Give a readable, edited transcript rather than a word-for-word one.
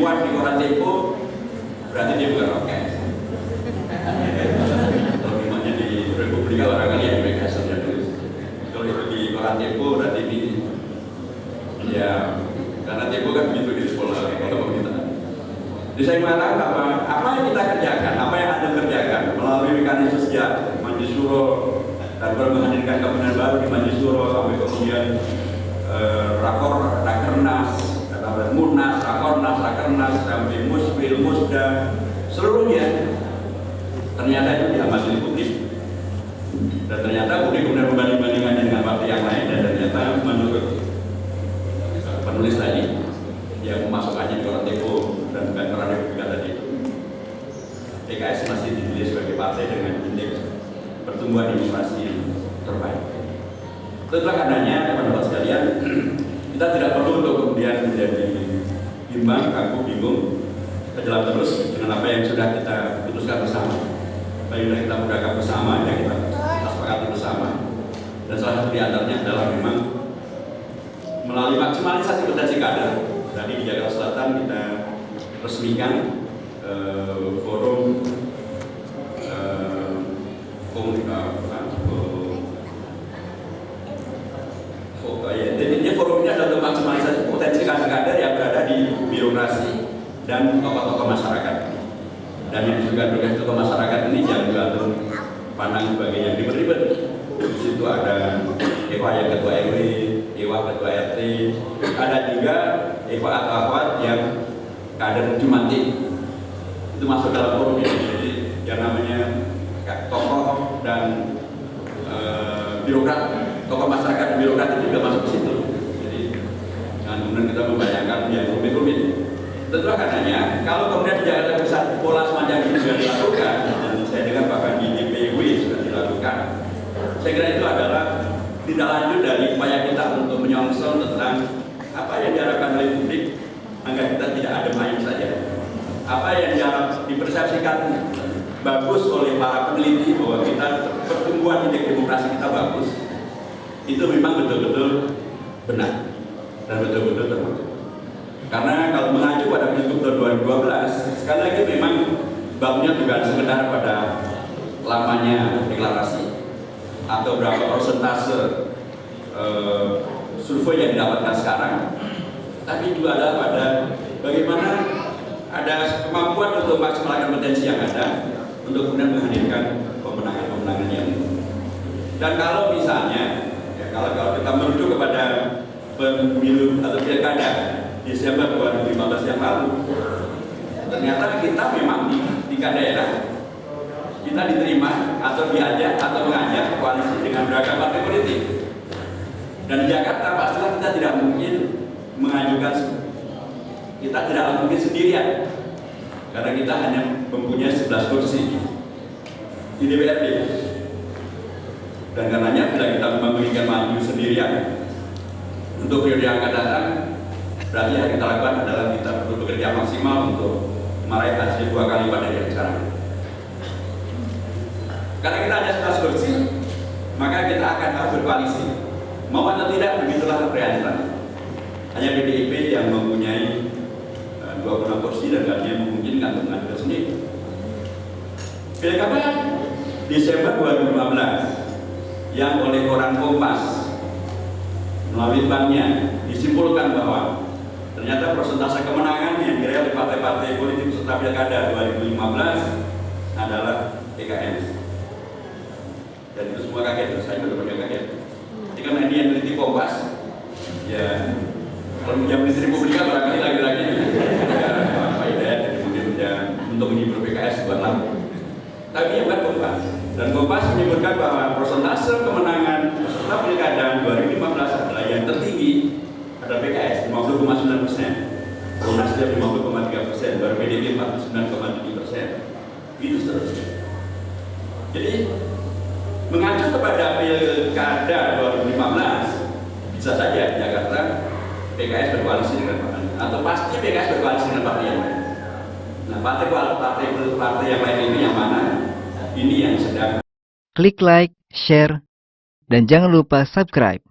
dimuat di koran Tempo, berarti dia bukan roket. Kalau memangnya di Republika barangkali ya mereka saja tulis. Kalau itu di koran Tempo berarti ini ya, karena Tempo kan begitu di sekolah kalau pemerintahan. Jadi saya mengatakan bahwa apa yang kita kerjakan, apa yang Anda kerjakan melalui mekanisme sejak Majlisuro dan menghadirkan kabinet baru di Majlisuro sampai kemudian rakernas, munas, rakernas sampai musbil, musda, seluruhnya ternyata itu diamati di publik. Dan ternyata publik kemudian membanding-bandingkan dengan partai yang lain, dan ternyata menurut penulis tadi yang memasukkannya di koran Tempo dan bukan koran Republika tadi itu, PKS masih dipilih sebagai partai dengan indeks pertumbuhan demokrasi yang terbaik. Itulah karenanya teman-teman sekalian, kita tidak perlu untuk kemudian menjadi bimbang, kaku, bingung, kita jalan terus dengan apa yang sudah kita putuskan bersama, apa yang sudah kita mudahkan bersama, yang kita sepakati bersama. Dan salah satu di antaranya adalah memang melalui maksimalisasi potensi kader. Tadi di Jakarta Selatan kita resmikan forum intinya forum ini adalah untuk maksimalisasi potensi kader-kader yang berada di birokrasi dan tokoh-tokoh masyarakat. Dan yang juga tokoh masyarakat ini jangan diatur pandang sebagai yang ribet-ribet. Di situ ada Ewa yang ketua RW, Ewa ketua RT, ada juga Ewa atau Akwat yang kader Jumantik. Itu masuk dalam forum ini. Jadi yang namanya tokoh dan birokrat, tokoh masyarakat dan birokrat itu juga masuk ke situ. Jadi jangan kemudian kita membayangkan yang rumit-rumit. Tentulah karenanya kalau kemudian di Jakarta Pusat pola semacam ini sudah dilakukan, dan saya dengar bahkan di DPW sudah dilakukan, saya kira itu adalah tidak lanjut dari upaya kita untuk menyongsong tentang apa yang diharapkan oleh publik agar kita tidak adem ayem saja. Apa yang dipersepsikan bagus oleh para peneliti bahwa kita pertumbuhan indeks demokrasi kita bagus, itu memang betul-betul benar dan betul-betul terwujud. Karena kalau mengacu pada bentuk tahun 2012, sekali lagi memang babnya bukan sekedar pada lamanya deklarasi atau berapa persentase survei yang didapatkan sekarang, tapi juga ada pada bagaimana ada kemampuan untuk maksimalkan potensi yang ada untuk kemudian menghadirkan pemenangan-pemenangan yang itu. Dan kalau misalnya, ya, kalau kita merujuk kepada pemilu atau pilkada Desember 2015 yang lalu, ternyata kita memang di tingkat daerah kita diterima atau diajak atau mengajak koalisi dengan beragam partai politik. Dan di Jakarta pastilah kita tidak mungkin mengajukan, kita tidak mungkin sendirian, karena kita hanya mempunyai 11 kursi di DPRD. Dan karenanya bila kita memberikan maju sendirian untuk periode yang akan datang, berarti yang kita lakukan adalah kita perlu bekerja maksimal untuk meraih hasil 2 kali lipat dari yang sekarang. Karena kita hanya 11 kursi, maka kita akan harus berkoalisi. Mau atau tidak, begitulah realitanya. Hanya PDIP yang mempunyai 26 kursi dan kalian memungkinkan untuk mengajukan sendiri. Pilkada Desember 2015 yang oleh koran Kompas melalui banknya disimpulkan bahwa ternyata persentase kemenangan yang diraih oleh partai-partai politik peserta pilkada 2015 adalah PKS. Dan itu semua kaget, saya juga kaget. Ketika media yang meneliti Kompas, ya kalau yang meneliti Republika barangkali lagi-lagi apa ya, kemudian untuk menghibur PKS buat lampu. Tapi yang bukan Kompas. Dan Kompas menyebutkan bahwa persentase kemenangan peserta pilkada 2015 adalah yang tertinggi adalah PKS 50,9%, baru Nasdem 50,3%, baru PDIP 49,7%. Itu seterusnya. Jadi mengacu kepada pilkada 2015, bisa saja Jakarta PKS berkoalisi dengan partai, atau pasti PKS berkoalisi dengan partai yang lain. Nah, partai yang lain ini yang mana? Ini yang sedang. Klik like, share, dan jangan lupa subscribe.